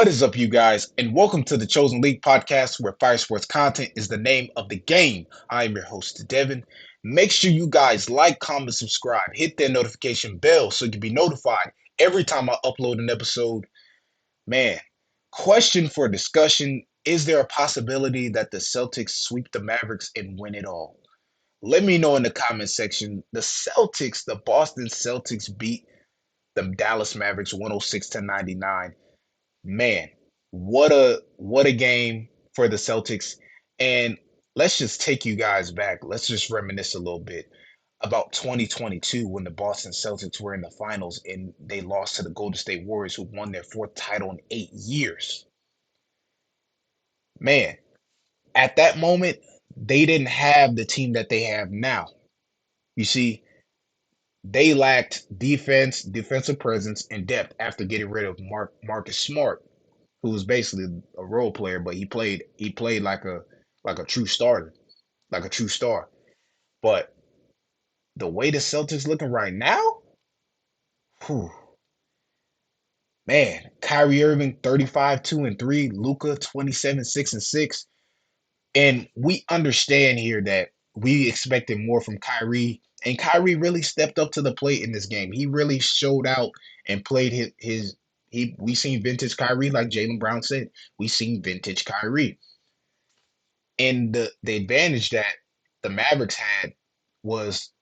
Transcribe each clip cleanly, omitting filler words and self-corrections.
What is up, you guys, and welcome to the Chosen League podcast where fire sports content is the name of the game. I am your host, Devon. Make sure you guys like, comment, subscribe, hit that notification bell so you can be notified every time I upload an episode. Man, question for discussion. Is there a possibility that the Celtics sweep the Mavericks and win it all? Let me know in the comment section. The Boston Celtics beat the Dallas Mavericks 106-99. Man, what a game for the Celtics. And let's just take you guys back. Let's just reminisce a little bit about 2022 when the Boston Celtics were in the finals and they lost to the Golden State Warriors, who won their fourth title in 8 years. Man, at that moment, they didn't have the team that they have now. You see, they lacked defensive presence, and depth after getting rid of Marcus Smart, who was basically a role player, but he played like a true starter, like a true star. But the way the Celtics looking right now, whew, man, Kyrie Irving 35 2 and 3, Luca 27 6 and 6. And we understand here that we expected more from Kyrie, and Kyrie really stepped up to the plate in this game. He really showed out and played his he we seen vintage Kyrie, like Jalen Brown said. We seen vintage Kyrie. And the advantage that the Mavericks had was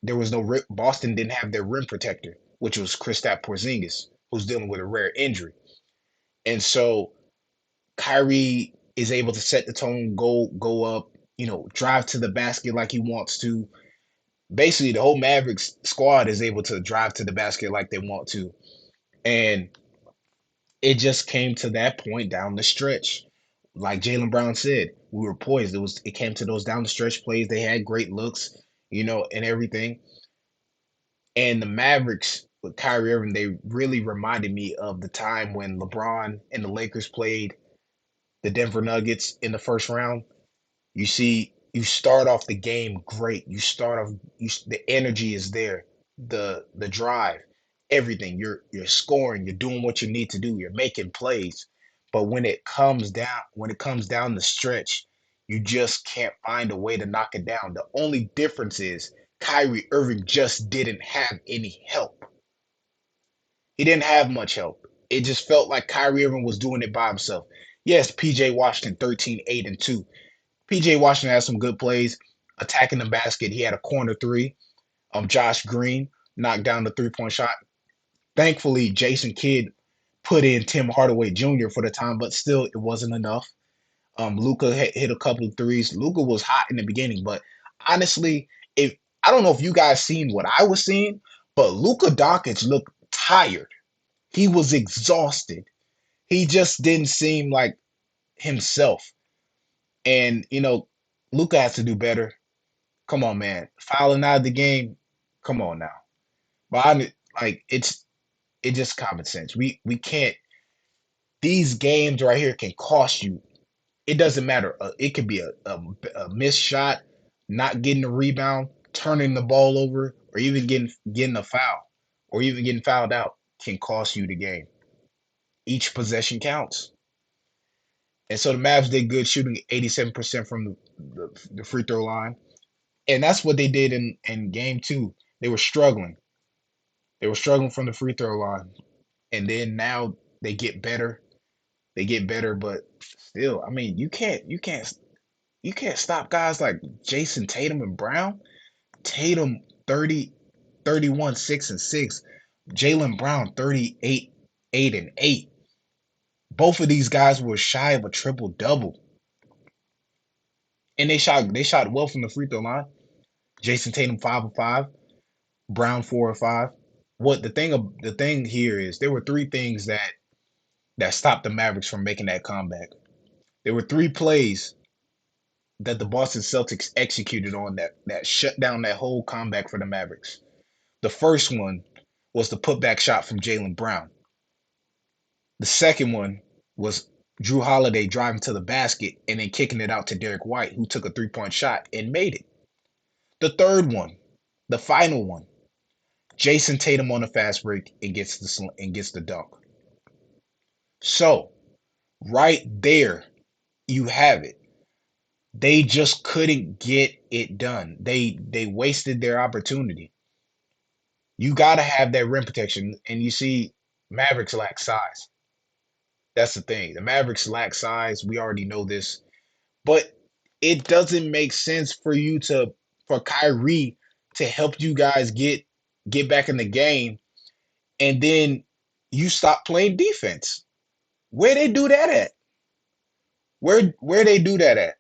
there was no Boston didn't have their rim protector, which was Kristaps Porzingis, who's dealing with a rare injury. And so Kyrie is able to set the tone, go up, drive to the basket like he wants to. Basically, the whole Mavericks squad is able to drive to the basket like they want to. And it just came to that point down the stretch. Like Jalen Brown said, we were poised. It came to those down the stretch plays. They had great looks, and everything. And the Mavericks with Kyrie Irving, they really reminded me of the time when LeBron and the Lakers played the Denver Nuggets in the first round. You see, you start off the game great. You start off, the energy is there, the drive, everything. You're scoring. You're doing what you need to do. You're making plays. But when it comes down the stretch, you just can't find a way to knock it down. The only difference is Kyrie Irving just didn't have any help. He didn't have much help. It just felt like Kyrie Irving was doing it by himself. Yes, PJ Washington 13, 8, and 2. PJ Washington had some good plays attacking the basket. He had a corner three. Josh Green knocked down the 3-point shot. Thankfully, Jason Kidd put in Tim Hardaway Jr. for the time, but still, it wasn't enough. Luca hit a couple of threes. Luca was hot in the beginning, but honestly, if I don't know if you guys seen what I was seeing, but Luca Doncic looked tired. He was exhausted. He just didn't seem like himself. And Luca has to do better. Come on, man. Fouling out of the game. Come on now. But like it's just common sense. We can't. These games right here can cost you. It doesn't matter. It could be a missed shot, not getting a rebound, turning the ball over, or even getting a foul, or even getting fouled out can cost you the game. Each possession counts. And so the Mavs did good shooting 87% from the free throw line. And that's what they did in game two. They were struggling. They were struggling from the free throw line. And then now they get better. They get better, but still, I mean, you can't stop guys like Jason Tatum and Brown. Tatum 30, 31, 6 and 6. Jalen Brown 38, 8 and 8. Both of these guys were shy of a triple double. And they shot well from the free throw line. Jason Tatum 5 of 5, Brown 4 of 5. The thing here is there were three things that stopped the Mavericks from making that comeback. There were three plays that the Boston Celtics executed on that shut down that whole comeback for the Mavericks. The first one was the putback shot from Jalen Brown. The second one was Drew Holiday driving to the basket and then kicking it out to Derek White, who took a 3-point shot and made it. The third one, the final one, Jason Tatum on a fast break and gets the dunk. So right there, you have it. They just couldn't get it done. They wasted their opportunity. You got to have that rim protection, and you see, Mavericks lack size. That's the thing. The Mavericks lack size. We already know this, but it doesn't make sense for you to for Kyrie to help you guys get back in the game, and then you stop playing defense. Where they do that at? Where they do that at?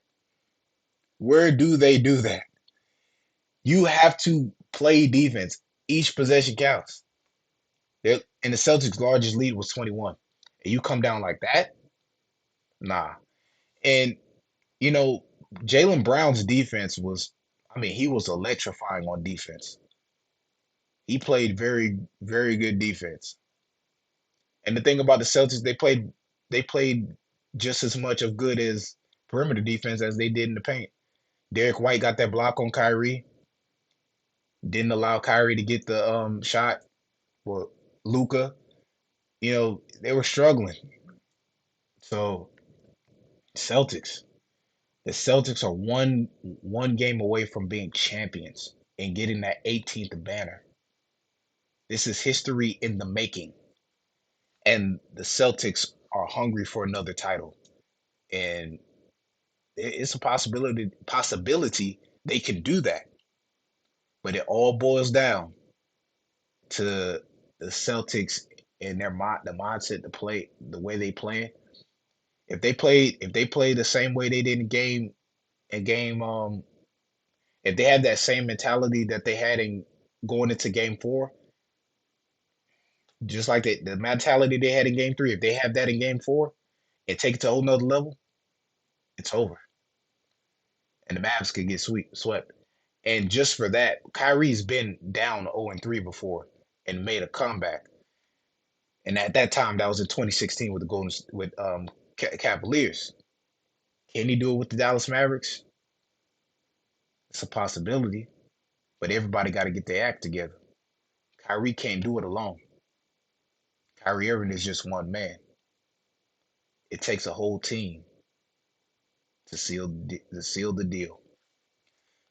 Where do they do that? You have to play defense. Each possession counts. And the Celtics' largest lead was 21. And you come down like that? Nah. And you know, Jalen Brown's defense was, I mean, he was electrifying on defense. He played very, very good defense. And the thing about the Celtics, they played just as much of good as perimeter defense as they did in the paint. Derek White got that block on Kyrie, didn't allow Kyrie to get the shot. Well, Luca, they were struggling. So Celtics, the Celtics are one game away from being champions and getting that 18th banner. This is history in the making, and the Celtics are hungry for another title. And it's a possibility they can do that, but it all boils down to the Celtics and the mindset, the play, the way they play. If they play the same way they did in game, if they have that same mentality that they had in going into game 4, just like the mentality they had in game 3, if they have that in game 4 and take it to a whole nother level, it's over. And the Mavs could get swept. And just for that, Kyrie's been down 0-3 before and made a comeback. And at that time, that was in 2016 with the Cavaliers. Can he do it with the Dallas Mavericks? It's a possibility, but everybody got to get their act together. Kyrie can't do it alone. Kyrie Irving is just one man. It takes a whole team to seal the deal.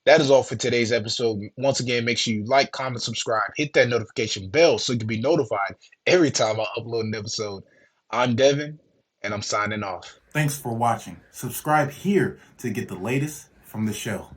That is all for today's episode. Once again, make sure you like, comment, subscribe, hit that notification bell so you can be notified every time I upload an episode. I'm Devin, and I'm signing off. Thanks for watching. Subscribe here to get the latest from the show.